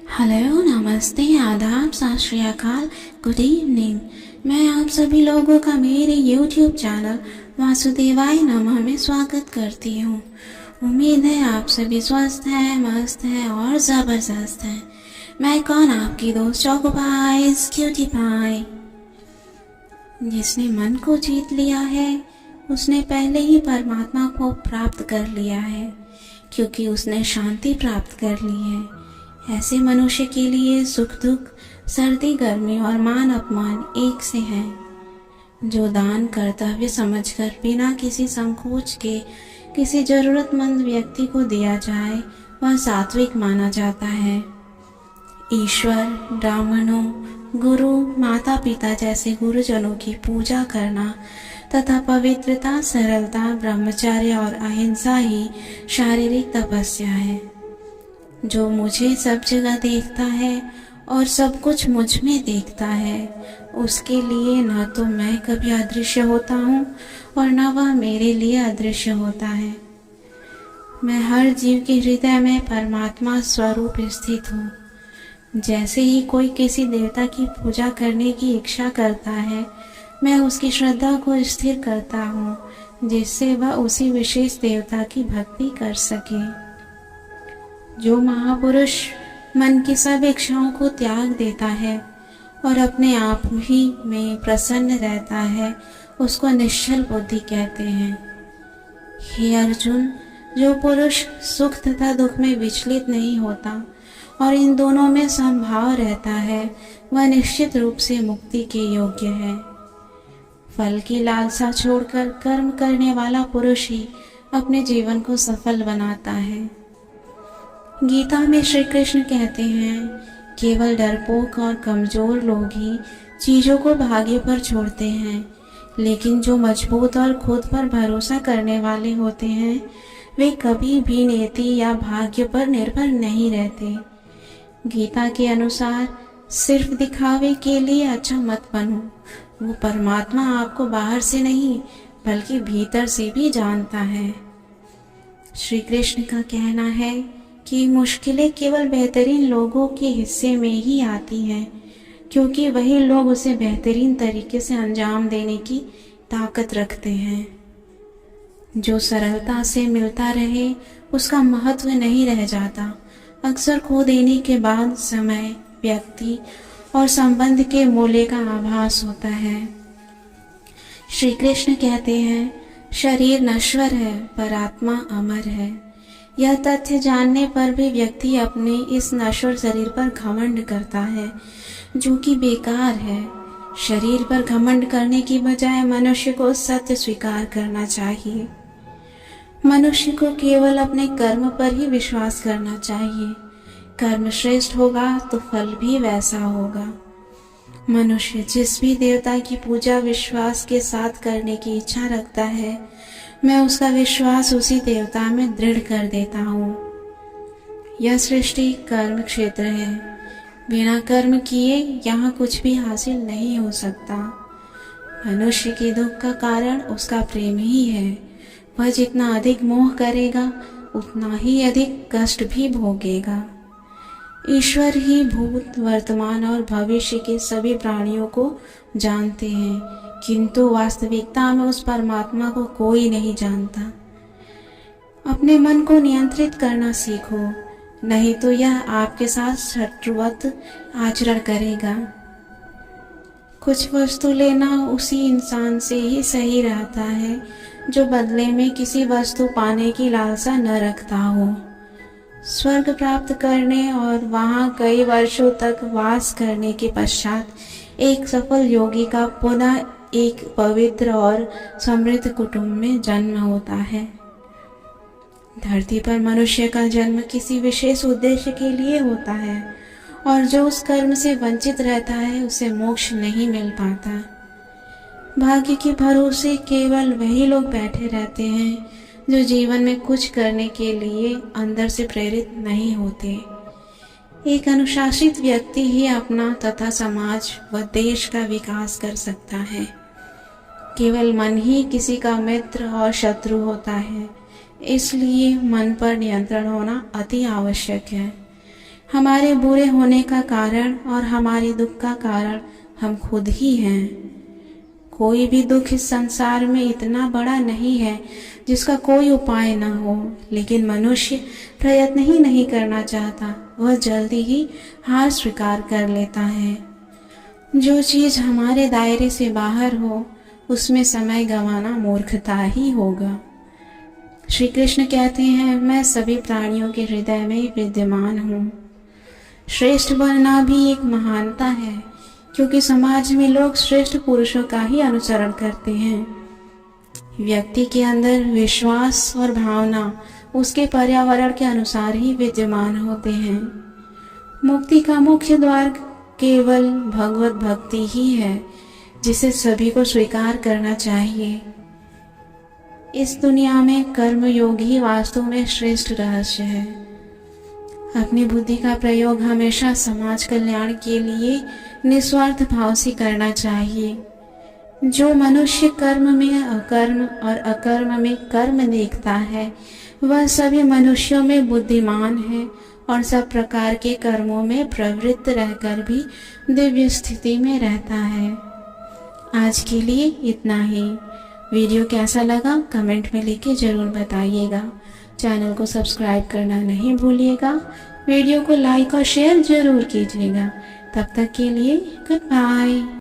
Hello, नमस्ते, आदाब, सत श्री अकाल, गुड इवनिंग। मैं आप सभी लोगों का मेरे YouTube चैनल वासुदेवाय नमः में स्वागत करती हूँ। उम्मीद है आप सभी स्वस्थ हैं, मस्त हैं और ज़बरदस्त हैं। मैं कौन, आपकी दोस्त चोको पाइस क्यूटी पाई। जिसने मन को जीत लिया है उसने पहले ही परमात्मा को प्राप्त कर लिया है, क्योंकि उसने शांति प्राप्त कर ली है। ऐसे मनुष्य के लिए सुख दुख, सर्दी गर्मी और मान अपमान एक से हैं। जो दान कर्तव्य समझकर बिना किसी संकोच के किसी जरूरतमंद व्यक्ति को दिया जाए वह सात्विक माना जाता है। ईश्वर, ब्राह्मणों, गुरु, माता पिता जैसे गुरुजनों की पूजा करना तथा पवित्रता, सरलता, ब्रह्मचर्य और अहिंसा ही शारीरिक तपस्या है। जो मुझे सब जगह देखता है और सब कुछ मुझ में देखता है, उसके लिए न तो मैं कभी अदृश्य होता हूँ और न वह मेरे लिए अदृश्य होता है। मैं हर जीव के हृदय में परमात्मा स्वरूप स्थित हूँ। जैसे ही कोई किसी देवता की पूजा करने की इच्छा करता है, मैं उसकी श्रद्धा को स्थिर करता हूँ, जिससे वह उसी विशेष देवता की भक्ति कर सके। जो महापुरुष मन की सब इच्छाओं को त्याग देता है और अपने आप ही में प्रसन्न रहता है, उसको निश्चल बुद्धि कहते हैं। हे अर्जुन, जो पुरुष सुख तथा दुख में विचलित नहीं होता और इन दोनों में समभाव रहता है, वह निश्चित रूप से मुक्ति के योग्य है। फल की लालसा छोड़कर कर्म करने वाला पुरुष ही अपने जीवन को सफल बनाता है। गीता में श्री कृष्ण कहते हैं, केवल डरपोक और कमजोर लोग ही चीज़ों को भाग्य पर छोड़ते हैं, लेकिन जो मजबूत और खुद पर भरोसा करने वाले होते हैं वे कभी भी नीति या भाग्य पर निर्भर नहीं रहते। गीता के अनुसार सिर्फ दिखावे के लिए अच्छा मत बनो। वो परमात्मा आपको बाहर से नहीं बल्कि भीतर से भी जानता है। श्री कृष्ण का कहना है कि मुश्किलें केवल बेहतरीन लोगों के हिस्से में ही आती हैं, क्योंकि वही लोग उसे बेहतरीन तरीके से अंजाम देने की ताकत रखते हैं। जो सरलता से मिलता रहे उसका महत्व नहीं रह जाता। अक्सर खो देने के बाद समय, व्यक्ति और संबंध के मूल्य का आभास होता है। श्री कृष्ण कहते हैं, शरीर नश्वर है पर आत्मा अमर है। यह तथ्य जानने पर भी व्यक्ति अपने इस नश्वर शरीर पर घमंड करता है, जो कि बेकार है। शरीर पर घमंड करने की बजाय मनुष्य को सत्य स्वीकार करना चाहिए। मनुष्य को केवल अपने कर्म पर ही विश्वास करना चाहिए। कर्म श्रेष्ठ होगा तो फल भी वैसा होगा। मनुष्य जिस भी देवता की पूजा विश्वास के साथ करने की इच्छा रखता है, मैं उसका विश्वास उसी देवता में दृढ़ कर देता हूँ। यह सृष्टि कर्म क्षेत्र है। बिना कर्म किए यहाँ कुछ भी हासिल नहीं हो सकता। मनुष्य के दुख का कारण उसका प्रेम ही है। वह जितना अधिक मोह करेगा उतना ही अधिक कष्ट भी भोगेगा। ईश्वर ही भूत, वर्तमान और भविष्य के सभी प्राणियों को जानते हैं, किंतु वास्तविकता में उस परमात्मा को कोई नहीं जानता। अपने मन को नियंत्रित करना सीखो, नहीं तो यह आपके साथ शत्रुवत आचरण करेगा। कुछ वस्तु लेना उसी इंसान से ही सही रहता है जो बदले में किसी वस्तु पाने की लालसा न रखता हो। स्वर्ग प्राप्त करने और वहां कई वर्षों तक वास करने के पश्चात एक सफल योगी का पुनः एक पवित्र और समृद्ध कुटुंब में जन्म होता है। धरती पर मनुष्य का जन्म किसी विशेष उद्देश्य के लिए होता है, और जो उस कर्म से वंचित रहता है उसे मोक्ष नहीं मिल पाता। भाग्य के भरोसे केवल वही लोग बैठे रहते हैं जो जीवन में कुछ करने के लिए अंदर से प्रेरित नहीं होते। एक अनुशासित व्यक्ति ही अपना तथा समाज व देश का विकास कर सकता है। केवल मन ही किसी का मित्र और शत्रु होता है, इसलिए मन पर नियंत्रण होना अति आवश्यक है। हमारे बुरे होने का कारण और हमारे दुख का कारण हम खुद ही हैं। कोई भी दुख इस संसार में इतना बड़ा नहीं है जिसका कोई उपाय ना हो, लेकिन मनुष्य प्रयत्न ही नहीं करना चाहता, वह जल्दी ही हार स्वीकार कर लेता है। जो चीज़ हमारे दायरे से बाहर हो उसमें समय गंवाना मूर्खता ही होगा। श्री कृष्ण कहते हैं, मैं सभी प्राणियों के हृदय में विद्यमान हूँ। श्रेष्ठ बनना भी एक महानता है, क्योंकि समाज में लोग श्रेष्ठ पुरुषों का ही अनुसरण करते हैं। व्यक्ति के अंदर विश्वास और भावना उसके पर्यावरण के अनुसार ही विद्यमान होते हैं। मुक्ति का मुख्य द्वार केवल भगवत भक्ति ही है, जिसे सभी को स्वीकार करना चाहिए। इस दुनिया में कर्मयोग ही वास्तव में श्रेष्ठ रहस्य है। अपनी बुद्धि का प्रयोग हमेशा समाज कल्याण के लिए निस्वार्थ भाव से करना चाहिए। जो मनुष्य कर्म में अकर्म और अकर्म में कर्म देखता है, वह सभी मनुष्यों में बुद्धिमान है और सब प्रकार के कर्मों में प्रवृत्त रहकर भी दिव्य स्थिति में रहता है। आज के लिए इतना ही। वीडियो कैसा लगा कमेंट में लिख के जरूर बताइएगा। चैनल को सब्सक्राइब करना नहीं भूलिएगा। वीडियो को लाइक और शेयर जरूर कीजिएगा। तब तक के लिए गुड बाय।